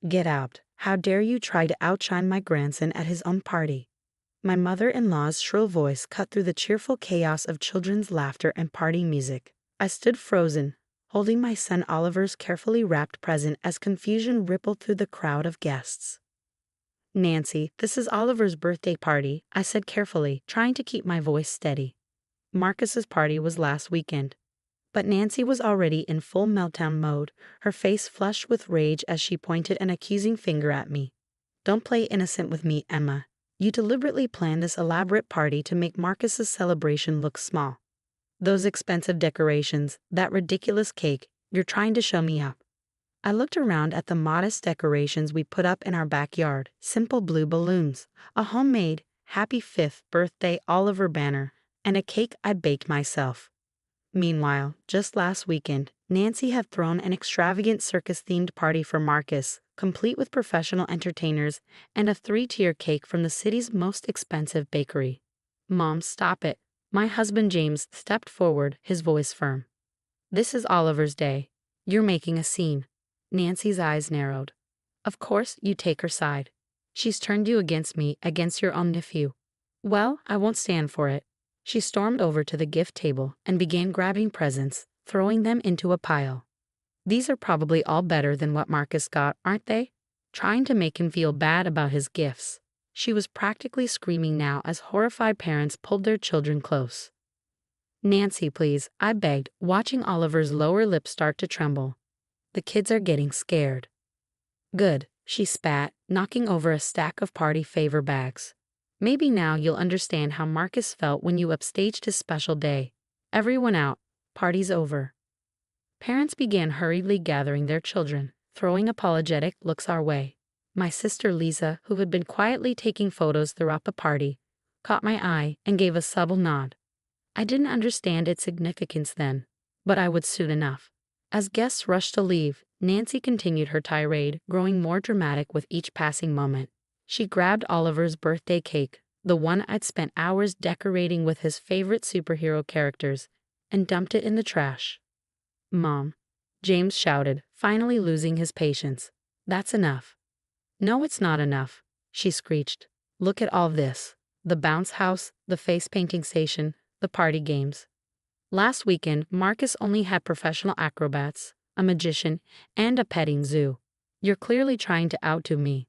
Get out. How dare you try to outshine my grandson at his own party? My mother-in-law's shrill voice cut through the cheerful chaos of children's laughter and party music. I stood frozen, holding my son Oliver's carefully wrapped present as confusion rippled through the crowd of guests. Nancy, this is Oliver's birthday party, I said carefully, trying to keep my voice steady. Marcus's party was last weekend. But Nancy was already in full meltdown mode, her face flushed with rage as she pointed an accusing finger at me. Don't play innocent with me, Emma. You deliberately planned this elaborate party to make Marcus's celebration look small. Those expensive decorations, that ridiculous cake, you're trying to show me up. I looked around at the modest decorations we put up in our backyard, simple blue balloons, a homemade, happy 5th birthday Oliver banner, and a cake I baked myself. Meanwhile, just last weekend, Nancy had thrown an extravagant circus-themed party for Marcus, complete with professional entertainers and a 3-tier cake from the city's most expensive bakery. Mom, stop it. My husband James stepped forward, his voice firm. This is Oliver's day. You're making a scene. Nancy's eyes narrowed. Of course you take her side. She's turned you against me, against your own nephew. Well, I won't stand for it. She stormed over to the gift table and began grabbing presents, throwing them into a pile. These are probably all better than what Marcus got, aren't they? Trying to make him feel bad about his gifts. She was practically screaming now as horrified parents pulled their children close. Nancy, please, I begged, watching Oliver's lower lip start to tremble. The kids are getting scared. Good, she spat, knocking over a stack of party favor bags. Maybe now you'll understand how Marcus felt when you upstaged his special day. Everyone out, party's over. Parents began hurriedly gathering their children, throwing apologetic looks our way. My sister Lisa, who had been quietly taking photos throughout the party, caught my eye and gave a subtle nod. I didn't understand its significance then, but I would soon enough. As guests rushed to leave, Nancy continued her tirade, growing more dramatic with each passing moment. She grabbed Oliver's birthday cake, the one I'd spent hours decorating with his favorite superhero characters, and dumped it in the trash. Mom, James shouted, finally losing his patience. That's enough. No, it's not enough, she screeched. Look at all this. The bounce house, the face painting station, the party games. Last weekend, Marcus only had professional acrobats, a magician, and a petting zoo. You're clearly trying to outdo me.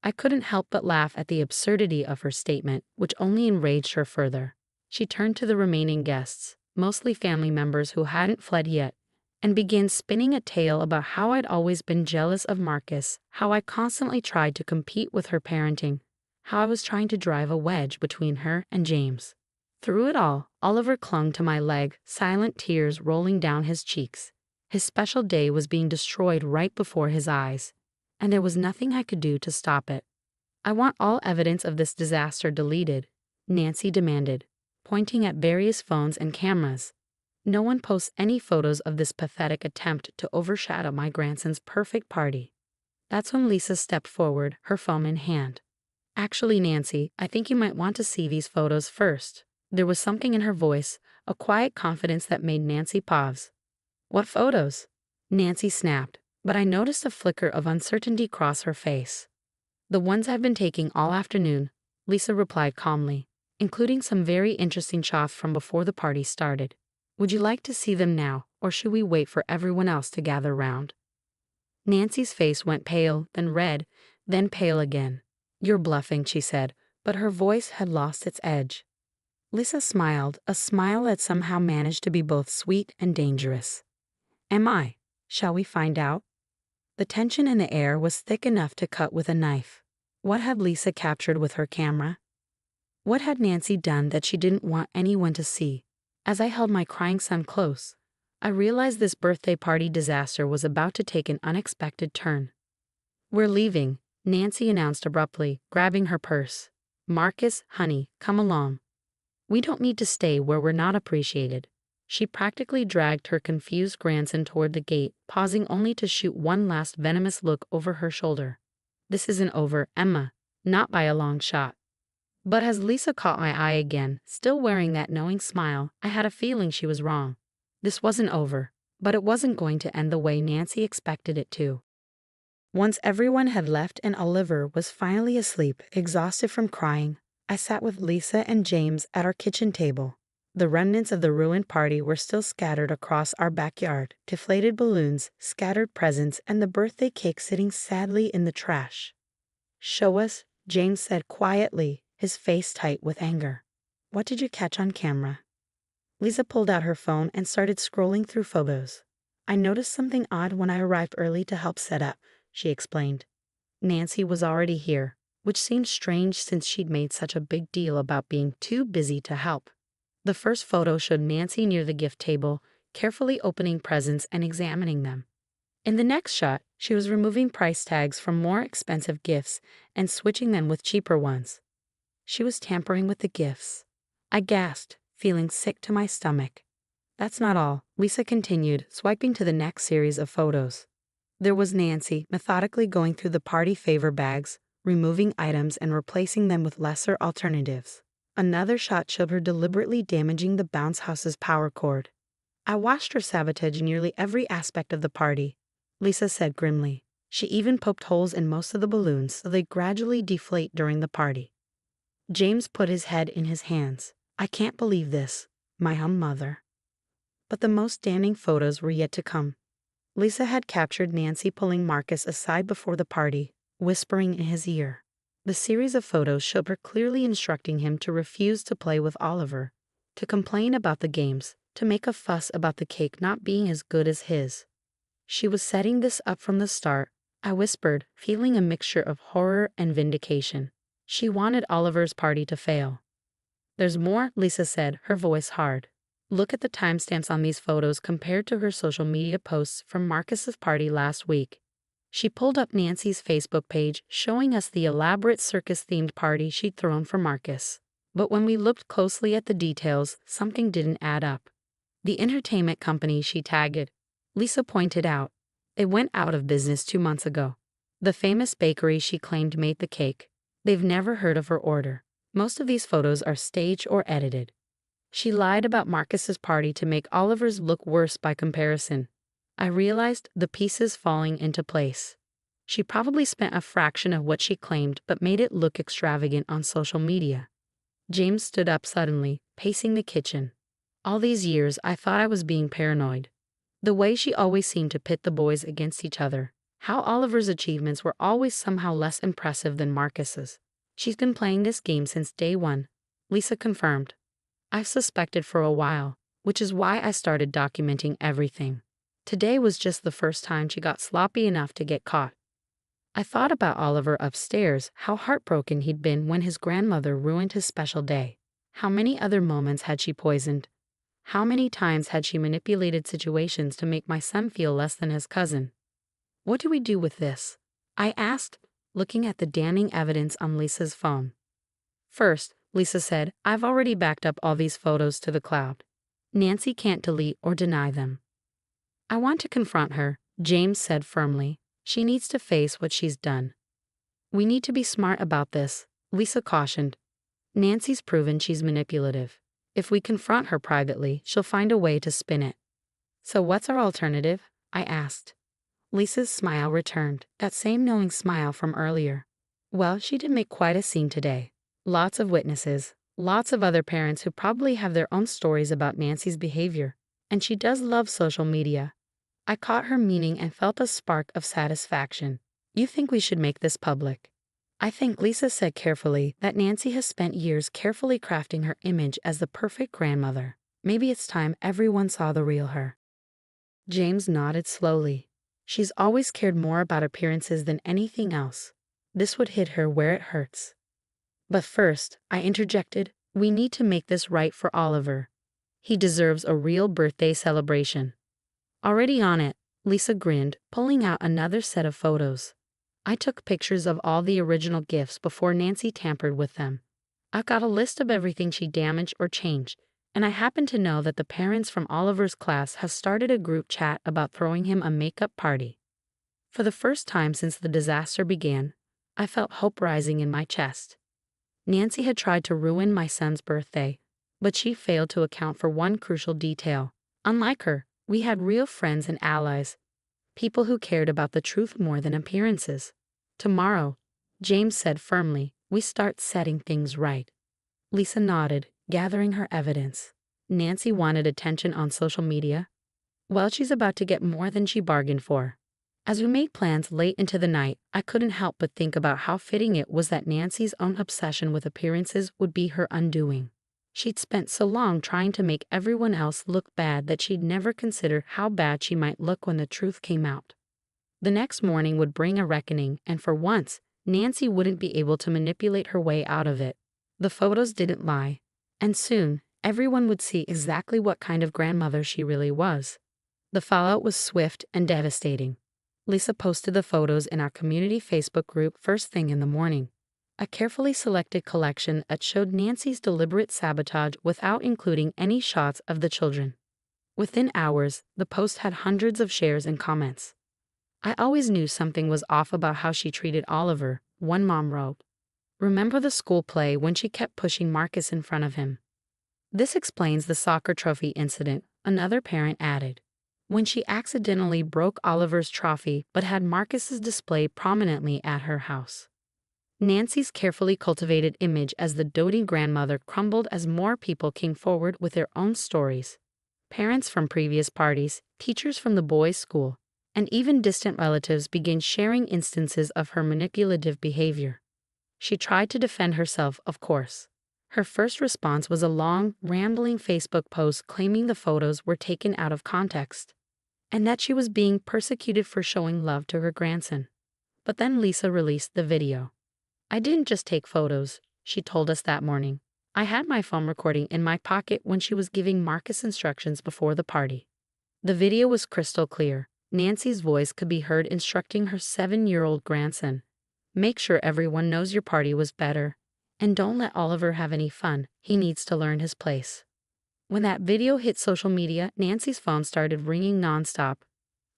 I couldn't help but laugh at the absurdity of her statement, which only enraged her further. She turned to the remaining guests, mostly family members who hadn't fled yet, and began spinning a tale about how I'd always been jealous of Marcus, how I constantly tried to compete with her parenting, how I was trying to drive a wedge between her and James. Through it all, Oliver clung to my leg, silent tears rolling down his cheeks. His special day was being destroyed right before his eyes, and there was nothing I could do to stop it. I want all evidence of this disaster deleted, Nancy demanded, pointing at various phones and cameras. No one posts any photos of this pathetic attempt to overshadow my grandson's perfect party. That's when Lisa stepped forward, her phone in hand. Actually, Nancy, I think you might want to see these photos first. There was something in her voice, a quiet confidence that made Nancy pause. What photos? Nancy snapped, but I noticed a flicker of uncertainty cross her face. The ones I've been taking all afternoon, Lisa replied calmly, including some very interesting shots from before the party started. Would you like to see them now, or should we wait for everyone else to gather round? Nancy's face went pale, then red, then pale again. You're bluffing, she said, but her voice had lost its edge. Lisa smiled, a smile that somehow managed to be both sweet and dangerous. Am I? Shall we find out? The tension in the air was thick enough to cut with a knife. What had Lisa captured with her camera? What had Nancy done that she didn't want anyone to see? As I held my crying son close, I realized this birthday party disaster was about to take an unexpected turn. We're leaving, Nancy announced abruptly, grabbing her purse. Marcus, honey, come along. We don't need to stay where we're not appreciated. She practically dragged her confused grandson toward the gate, pausing only to shoot one last venomous look over her shoulder. This isn't over, Emma. Not by a long shot. But as Lisa caught my eye again, still wearing that knowing smile, I had a feeling she was wrong. This wasn't over, but it wasn't going to end the way Nancy expected it to. Once everyone had left and Oliver was finally asleep, exhausted from crying, I sat with Lisa and James at our kitchen table. The remnants of the ruined party were still scattered across our backyard, deflated balloons, scattered presents, and the birthday cake sitting sadly in the trash. "Show us," James said quietly, his face tight with anger. "What did you catch on camera?" Lisa pulled out her phone and started scrolling through photos. "I noticed something odd when I arrived early to help set up," she explained. Nancy was already here, which seemed strange since she'd made such a big deal about being too busy to help. The first photo showed Nancy near the gift table, carefully opening presents and examining them. In the next shot, she was removing price tags from more expensive gifts and switching them with cheaper ones. She was tampering with the gifts. I gasped, feeling sick to my stomach. "That's not all," Lisa continued, swiping to the next series of photos. There was Nancy, methodically going through the party favor bags, removing items and replacing them with lesser alternatives. Another shot showed her deliberately damaging the bounce house's power cord. "I watched her sabotage nearly every aspect of the party," Lisa said grimly. "She even poked holes in most of the balloons so they gradually deflate during the party." James put his head in his hands. "I can't believe this, my own mother." But the most damning photos were yet to come. Lisa had captured Nancy pulling Marcus aside before the party, whispering in his ear. The series of photos showed her clearly instructing him to refuse to play with Oliver, to complain about the games, to make a fuss about the cake not being as good as his. She was setting this up from the start, I whispered, feeling a mixture of horror and vindication. She wanted Oliver's party to fail. "There's more," Lisa said, her voice hard. "Look at the timestamps on these photos compared to her social media posts from Marcus's party last week." She pulled up Nancy's Facebook page, showing us the elaborate circus-themed party she'd thrown for Marcus. But when we looked closely at the details, something didn't add up. The entertainment company she tagged, Lisa pointed out, they went out of business 2 months ago. The famous bakery she claimed made the cake, they've never heard of her order. Most of these photos are staged or edited. She lied about Marcus's party to make Oliver's look worse by comparison. I realized the pieces falling into place. She probably spent a fraction of what she claimed but made it look extravagant on social media. James stood up suddenly, pacing the kitchen. All these years I thought I was being paranoid. The way she always seemed to pit the boys against each other. How Oliver's achievements were always somehow less impressive than Marcus's. "She's been playing this game since day one," Lisa confirmed. "I've suspected for a while, which is why I started documenting everything. Today was just the first time she got sloppy enough to get caught." I thought about Oliver upstairs, how heartbroken he'd been when his grandmother ruined his special day. How many other moments had she poisoned? How many times had she manipulated situations to make my son feel less than his cousin? "What do we do with this?" I asked, looking at the damning evidence on Lisa's phone. "First," Lisa said, "I've already backed up all these photos to the cloud. Nancy can't delete or deny them." "I want to confront her," James said firmly. "She needs to face what she's done." "We need to be smart about this," Lisa cautioned. "Nancy's proven she's manipulative. If we confront her privately, she'll find a way to spin it." "So what's our alternative?" I asked. Lisa's smile returned, that same knowing smile from earlier. "Well, she did make quite a scene today. Lots of witnesses, lots of other parents who probably have their own stories about Nancy's behavior. And she does love social media." I caught her meaning and felt a spark of satisfaction. "You think we should make this public?" "I think," Lisa said carefully, "that Nancy has spent years carefully crafting her image as the perfect grandmother. Maybe it's time everyone saw the real her." James nodded slowly. "She's always cared more about appearances than anything else. This would hit her where it hurts." "But first," I interjected, "we need to make this right for Oliver. He deserves a real birthday celebration." "Already on it," Lisa grinned, pulling out another set of photos. I took pictures of all the original gifts before Nancy tampered with them. I've got a list of everything she damaged or changed, and I happen to know that the parents from Oliver's class have started a group chat about throwing him a makeup party. For the first time since the disaster began, I felt hope rising in my chest. Nancy had tried to ruin my son's birthday, but she failed to account for one crucial detail. Unlike her, we had real friends and allies. people who cared about the truth more than appearances. Tomorrow, James said firmly, we start setting things right. Lisa nodded, gathering her evidence. Nancy wanted attention on social media. Well, she's about to get more than she bargained for. As we made plans late into the night, I couldn't help but think about how fitting it was that Nancy's own obsession with appearances would be her undoing. She'd spent so long trying to make everyone else look bad that she'd never considered how bad she might look when the truth came out. The next morning would bring a reckoning, and for once, Nancy wouldn't be able to manipulate her way out of it. The photos didn't lie, and soon, everyone would see exactly what kind of grandmother she really was. The fallout was swift and devastating. Lisa posted the photos in our community Facebook group first thing in the morning. A carefully selected collection that showed Nancy's deliberate sabotage without including any shots of the children. Within hours, the post had hundreds of shares and comments. I always knew something was off about how she treated Oliver, one mom wrote. Remember the school play when she kept pushing Marcus in front of him? This explains the soccer trophy incident, another parent added. When she accidentally broke Oliver's trophy but had Marcus's display prominently at her house. Nancy's carefully cultivated image as the doting grandmother crumbled as more people came forward with their own stories. Parents from previous parties, teachers from the boys' school, and even distant relatives began sharing instances of her manipulative behavior. She tried to defend herself, of course. Her first response was a long, rambling Facebook post claiming the photos were taken out of context, and that she was being persecuted for showing love to her grandson. But then Lisa released the video. I didn't just take photos, she told us that morning. I had my phone recording in my pocket when she was giving Marcus instructions before the party. The video was crystal clear. Nancy's voice could be heard instructing her 7-year-old grandson. Make sure everyone knows your party was better. And don't let Oliver have any fun, he needs to learn his place. When that video hit social media, Nancy's phone started ringing nonstop.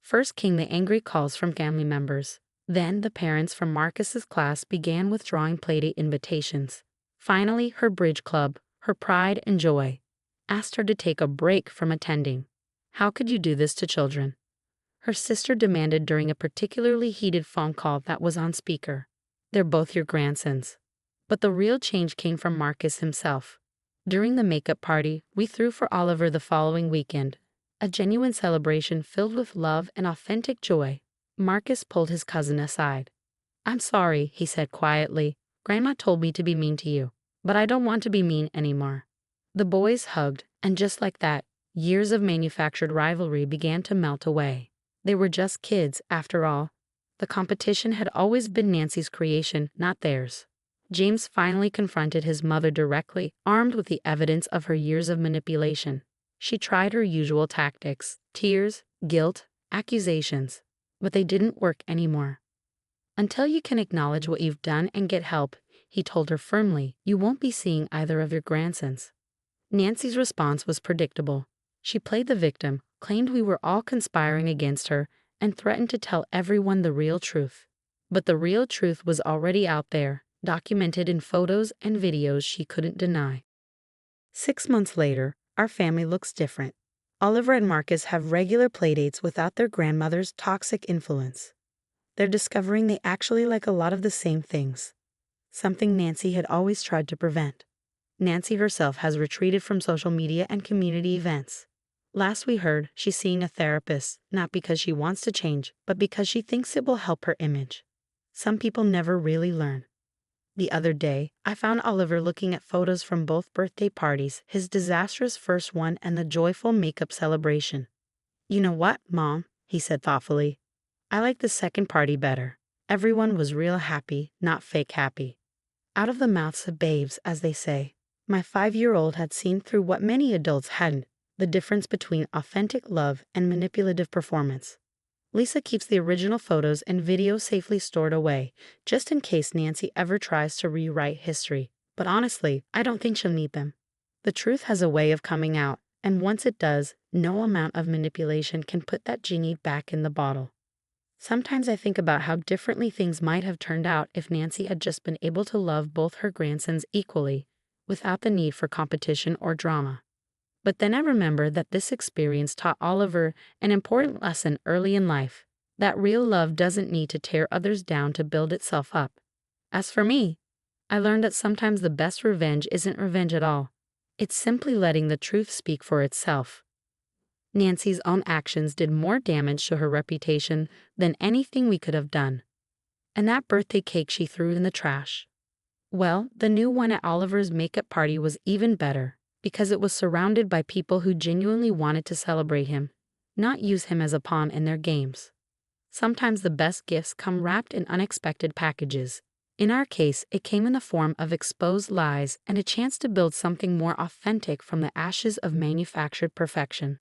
First came the angry calls from family members. Then the parents from Marcus's class began withdrawing playdate invitations. Finally, her bridge club, her pride and joy, asked her to take a break from attending. How could you do this to children? Her sister demanded during a particularly heated phone call that was on speaker. They're both your grandsons. But the real change came from Marcus himself. During the makeup party we threw for Oliver the following weekend, a genuine celebration filled with love and authentic joy, Marcus pulled his cousin aside. I'm sorry, he said quietly. Grandma told me to be mean to you, but I don't want to be mean anymore. The boys hugged, and just like that, years of manufactured rivalry began to melt away. They were just kids, after all. The competition had always been Nancy's creation, not theirs. James finally confronted his mother directly, armed with the evidence of her years of manipulation. She tried her usual tactics: tears, guilt, accusations. But they didn't work anymore. Until you can acknowledge what you've done and get help, he told her firmly, you won't be seeing either of your grandsons. Nancy's response was predictable. She played the victim, claimed we were all conspiring against her, and threatened to tell everyone the real truth. But the real truth was already out there, documented in photos and videos she couldn't deny. 6 months later, our family looks different. Oliver and Marcus have regular playdates without their grandmother's toxic influence. They're discovering they actually like a lot of the same things, something Nancy had always tried to prevent. Nancy herself has retreated from social media and community events. Last we heard, she's seeing a therapist, not because she wants to change, but because she thinks it will help her image. Some people never really learn. The other day, I found Oliver looking at photos from both birthday parties, his disastrous first one and the joyful makeup celebration. You know what, Mom? He said thoughtfully. I like the second party better. Everyone was real happy, not fake happy. Out of the mouths of babes, as they say. My 5-year-old had seen through what many adults hadn't, the difference between authentic love and manipulative performance. Lisa keeps the original photos and videos safely stored away, just in case Nancy ever tries to rewrite history. But honestly, I don't think she'll need them. The truth has a way of coming out, and once it does, no amount of manipulation can put that genie back in the bottle. Sometimes I think about how differently things might have turned out if Nancy had just been able to love both her grandsons equally, without the need for competition or drama. But then I remember that this experience taught Oliver an important lesson early in life. that real love doesn't need to tear others down to build itself up. As for me, I learned that sometimes the best revenge isn't revenge at all. It's simply letting the truth speak for itself. Nancy's own actions did more damage to her reputation than anything we could have done. And that birthday cake she threw in the trash. Well, the new one at Oliver's makeup party was even better, because it was surrounded by people who genuinely wanted to celebrate him, not use him as a pawn in their games. Sometimes the best gifts come wrapped in unexpected packages. In our case, it came in the form of exposed lies and a chance to build something more authentic from the ashes of manufactured perfection.